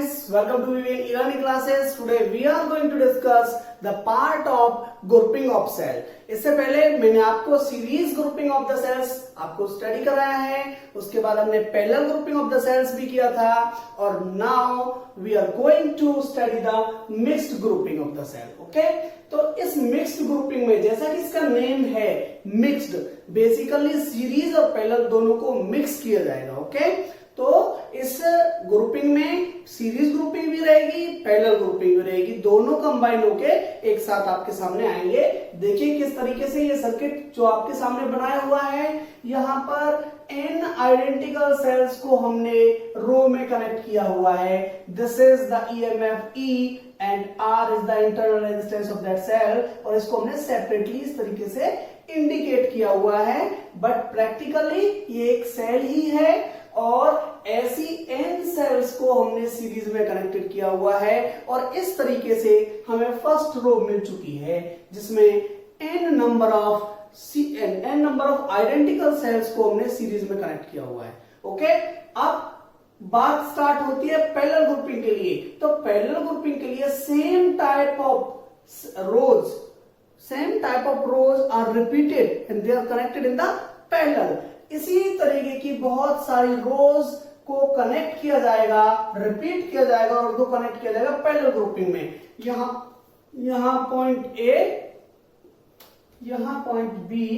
friends, welcome to VVN e-learning classes. Today we are going to discuss the part of grouping of cell. इससे पहले मैंने आपको series grouping of the cells आपको study कराया है, उसके बाद हमने parallel grouping of the cells भी किया था और now we are going to study the mixed grouping of the cell. Okay, तो इस मिक्स्ड ग्रुपिंग में जैसा कि इसका नेम है मिक्स्ड, बेसिकली सीरीज और पैरेलल दोनों को मिक्स किया जाएगा. ओके, तो इस ग्रुपिंग में सीरीज ग्रुपिंग भी रहेगी, पैरेलल ग्रुपिंग भी रहेगी, दोनों कंबाइन होके एक साथ आपके सामने आएंगे. देखिए किस तरीके से ये सर्किट जो आपके सामने बनाया हुआ है, यहाँ पर n आइडेंटिकल सेल्स को हमने रो में कनेक्ट किया हुआ है. This is the EMF E and R is the internal resistance of that cell, और इसको हमने सेपरेटली इस तरीके से इंडिकेट किया हुआ है. बट प्रैक्टिकली ये एक सेल ही है और ऐसी n सेल्स को हमने सीरीज में कनेक्टेड किया हुआ है और इस तरीके से हमें फर्स्ट रो मिल चुकी है जिसमें n number of identical sales को हमने सीरीज में कनेक्ट किया हुआ है. ओके, अब बात स्टार्ट होती है पैरेलल ग्रुपिंग के लिए. तो पैरेलल ग्रुपिंग के लिए same type of rows are repeated and they are connected in the parallel. इसी तरीके की बहुत सारी रोज को कनेक्ट किया जाएगा, रिपीट किया जाएगा और उनको कनेक्ट किया जाएगा पैरेलल ग्रुपिंग में. यहां पॉइंट ए, यहां पॉइंट बी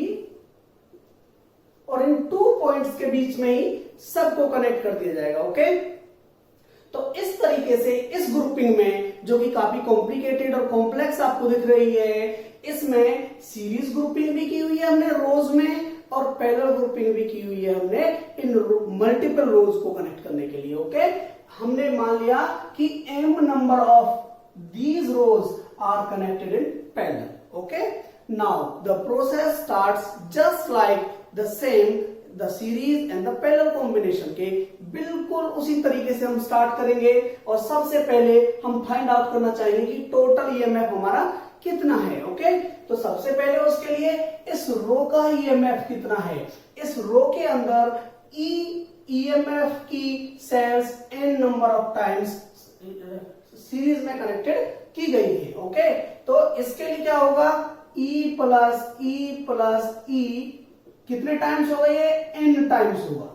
और इन 2 पॉइंट्स के बीच में ही सबको कनेक्ट कर दिया जाएगा. ओके, तो इस तरीके से इस ग्रुपिंग में, जो कि काफी कॉम्प्लिकेटेड और कॉम्प्लेक्स आपको दिख रही है, इसमें सीरीज ग्रुपिंग भी की हुई है हमने रोज में और पैरेलल ग्रुपिंग भी की हुई है हमने इन मल्टीपल रोज को कनेक्ट करने के लिए. ओके, हमने मान लिया कि m number of these rows are connected in parallel. Okay, now the process starts just like the same the series and the parallel combination के बिल्कुल उसी तरीके से हम स्टार्ट करेंगे. और सबसे पहले हम फाइंड आउट करना चाहेंगे कि टोटल EMF हमारा कितना है. ओके, तो सबसे पहले उसके लिए इस रो का EMF कितना है. इस रो के अंदर EMF की cells n number of times series में कनेक्टेड की गई है. ओके, तो इसके लिए क्या होगा, E प्लस E कितने टाइम्स होगा, ये n टाइम्स होगा.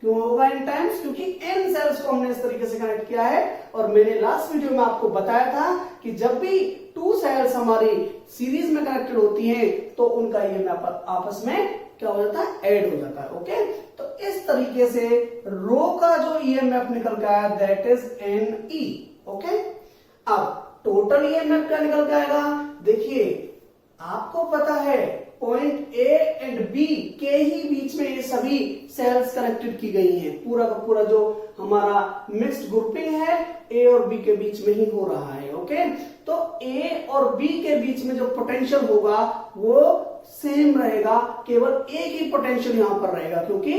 क्यों होगा n टाइम्स, क्योंकि n सेल्स को हमने इस तरीके से कनेक्ट किया है. और मैंने लास्ट वीडियो में आपको बताया था कि जब भी 2 सेल्स हमारी सीरीज में कनेक्टेड होती हैं तो उनका EMF आपस में क्या हो जाता है, ऐड हो जाता है. ओके, तो इस तरीके से रो का जो EMF निकल के आया दैट इज NE. ओके, अब टोटल EMF क्या निकल के आएगा, देखिए आपको पता है पॉइंट A एंड B के ही बीच में ये सभी सेल्स कनेक्टेड की गई हैं. पूरा का पूरा जो हमारा मिक्स्ड ग्रुपिंग है A और B के बीच में ही हो रहा है. ओके, तो A और B के बीच में जो पोटेंशियल होगा वो सेम रहेगा, केवल एक ही पोटेंशियल यहां पर रहेगा क्योंकि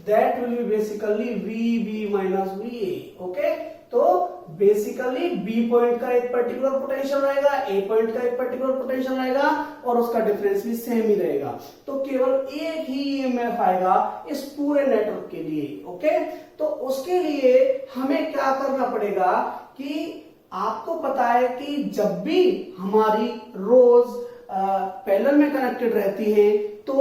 that will be basically VB minus VA. Okay, तो बेसिकली B पॉइंट का एक पर्टिकुलर पोटेंशियल रहेगा, A पॉइंट का एक पर्टिकुलर पोटेंशियल रहेगा और उसका डिफरेंस भी सेम ही रहेगा. तो केवल एक ही EMF आएगा इस पूरे नेटवर्क के लिए. ओके, तो उसके लिए हमें क्या करना पड़ेगा कि आपको पता है कि जब भी हमारी रोज पैरेलल में कनेक्टेड रहती है तो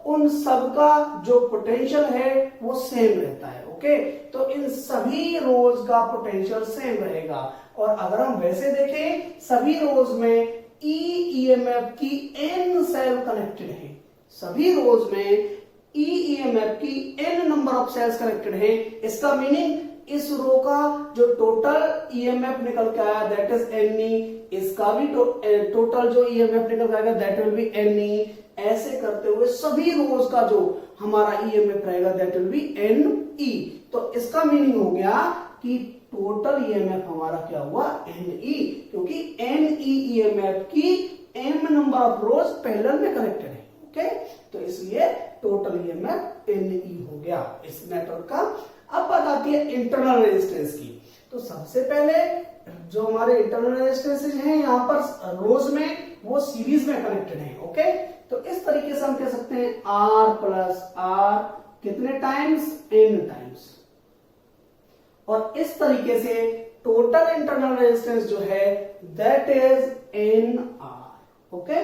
उन सबका जो पोटेंशियल है वो सेम रहता है. ओके, तो इन सभी रोज का पोटेंशियल सेम रहेगा. और अगर हम वैसे देखें, सभी रोज में EMF की n सेल कनेक्टेड है. सभी रोज में EMF की n number of cells connected है. इसका मीनिंग इस रो का जो टोटल EMF निकल के आया दैट इज NE, इसका भी टोटल जो EMF निकल के आएगा दैट विल बी NE. ऐसे करते हुए सभी रोज का जो हमारा EMF रहेगा दैट विल बी NE. तो इसका मीनिंग हो गया कि टोटल EMF हमारा क्या हुआ, NE, क्योंकि NE EMF की m number of rose parallel में कनेक्टेड है. ओके, तो इसलिए टोटल EMF NE हो गया इस नेटवर्क का. अब बात आती है इंटरनल रेजिस्टेंस की. तो सबसे पहले जो हमारे इंटरनल रेजिस्टेंसेज हैं यहाँ पर रोज में वो सीरीज में कनेक्टेड है. ओके, तो इस तरीके से हम कह सकते हैं R प्लस R कितने टाइम्स, n टाइम्स. और इस तरीके से टोटल इंटरनल रेजिस्टेंस जो है that is N R. Okay,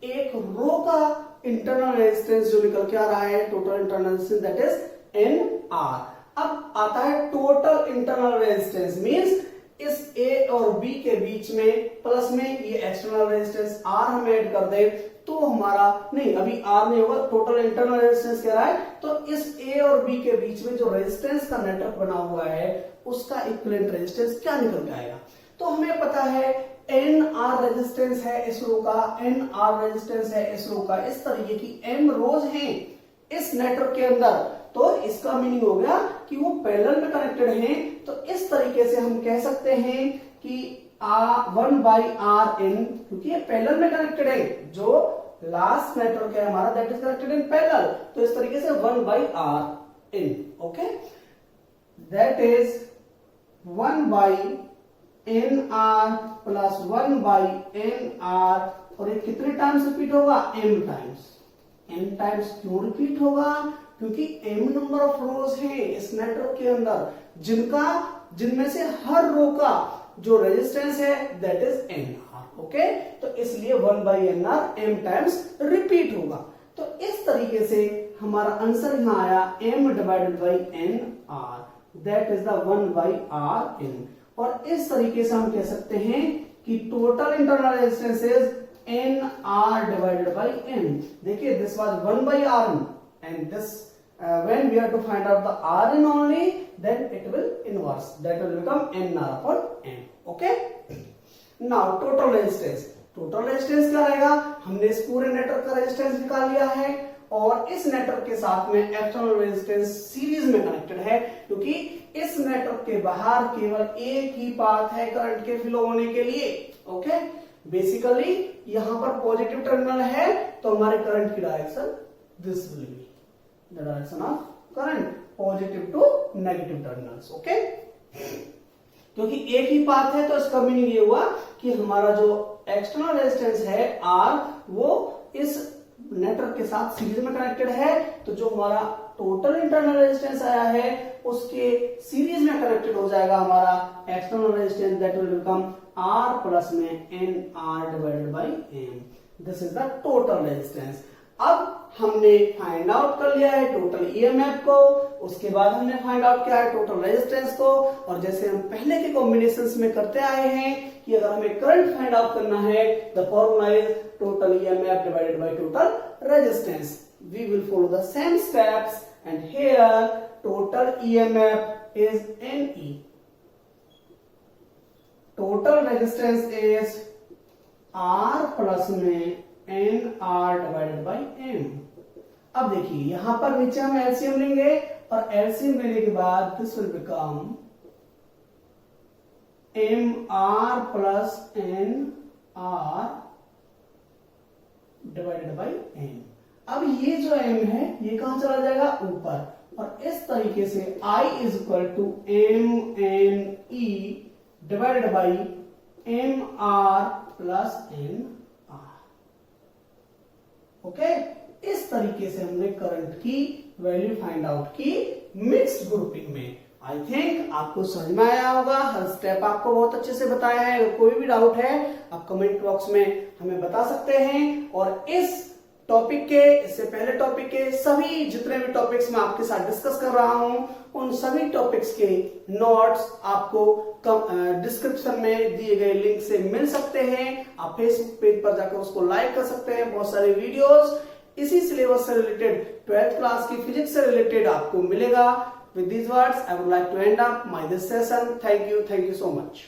एक रो का इंटरनल रेजिस्टेंस जो निकल के आ रहा है total internal resistance that is N R. अब आता है टोटल इंटरनल रेजिस्टेंस मींस इस ए और बी के बीच में प्लस में ये एक्सटर्नल रेजिस्टेंस आर हम ऐड कर दे तो हमारा नहीं, अभी आर नहीं होगा, टोटल इंटरनल रेजिस्टेंस क्या रहा है, तो इस ए और बी के बीच में जो रेजिस्टेंस का नेटवर्क बना हुआ है उसका इक्विवेलेंट रेजिस्टेंस क्या निकल के आएगा। तो हमें पता है एन आर रेजिस्टेंस है इस रो का, एन आर रेजिस्टेंस है इस रो का, इस तरीके की एन रोज हैं इस नेटवर्क के अंदर, तो इसका मीनिंग हो गया कि वो पैरेलल में कनेक्टेड हैं। तो इस तरीके से हम कह सकते हैं कि वन बाई आर एन, क्योंकि ये पैरेलल में कनेक्टेड है, जो लास्ट नेटवर्क है हमारा that is connected in parallel, तो इस तरीके से one by R N. Okay, that is one by N R plus one by N R, और ये कितने टाइम्स रिपीट होगा, एम टाइम्स। एम टाइम्स क्यों रिपीट होगा, क्योंकि एम नंबर ऑफ रोज है इस नेटवर्क के अंदर जिनमें से हर रो का जो रेजिस्टेंस है that is N R. Okay, तो इसलिए one by N R M times repeat होगा। तो इस तरीके से हमारा आंसर यहां आया M divided by N R, that is the one by R N. और इस तरीके से हम कह सकते हैं कि total internal resistance is N R divided by N. देखिए this was one by R N and this when we have to find out the Rn only, then it will inverse, that will become nr upon n. Okay, now total resistance, total resistance क्या रहेगा, हमने इस पूरे network का resistance निकाल लिया है और इस नेटवर्क के साथ में एक्सटर्नल रेजिस्टेंस सीरीज में कनेक्टेड है, क्योंकि इस नेटवर्क के बाहर केवल एक ही पाथ है करंट के फ्लो होने के लिए। ओके, बेसिकली यहां पर पॉजिटिव टर्मिनल है तो हमारे करंट की direction this will be the direction of current, positive to negative terminals. Okay, क्योंकि एक ही पाथ है तो इसका मीनिंग ये हुआ कि हमारा जो एक्सटर्नल रेजिस्टेंस है R वो इस नेटवर्क के साथ सीरीज में कनेक्टेड है, तो जो हमारा टोटल इंटरनल रेजिस्टेंस आया है उसके सीरीज में कनेक्टेड हो जाएगा हमारा external resistance, that will become R plus में N R divided by M. This is the total resistance. अब हमने फाइंड आउट कर लिया है टोटल ईएमएफ को, उसके बाद हमने फाइंड आउट किया है टोटल रेजिस्टेंस को, और जैसे हम पहले के कॉम्बिनेशंस में करते आए हैं कि अगर हमें करंट फाइंड आउट करना है the formula is total EMF divided by total resistance. We will follow the same steps and here total EMF is N E, total resistance is R plus में N R divided by M. अब देखिए यहां पर नीचे हम LCM लेंगे और LCM लेने के बाद this will become M R plus N R divided by M. अब ये जो एम है ये कहां चला जाएगा, ऊपर, और इस तरीके से I is equal to M N E divided by M R plus N. Okay, इस तरीके से हमने करंट की वैल्यू फाइंड आउट की मिक्स्ड ग्रुपिंग में। आई थिंक आपको समझ में आया होगा, हर स्टेप आपको बहुत अच्छे से बताया है। अगर कोई भी डाउट है आप कमेंट बॉक्स में हमें बता सकते हैं, और इस टॉपिक के, इससे पहले टॉपिक के सभी जितने भी टॉपिक्स मैं आपके साथ डिस्कस कर रहा हूं उन सभी टॉपिक्स के नोट्स आपको डिस्क्रिप्शन में दिए गए लिंक से मिल सकते हैं। आप फेसबुक पेज पर जाकर उसको लाइक कर सकते हैं। बहुत सारे वीडियोस इसी सिलेबस से रिलेटेड 12th क्लास की फिजिक्स से रिलेटेड आपको मिलेगा। With these words I would like to end up my this session. Thank you so much.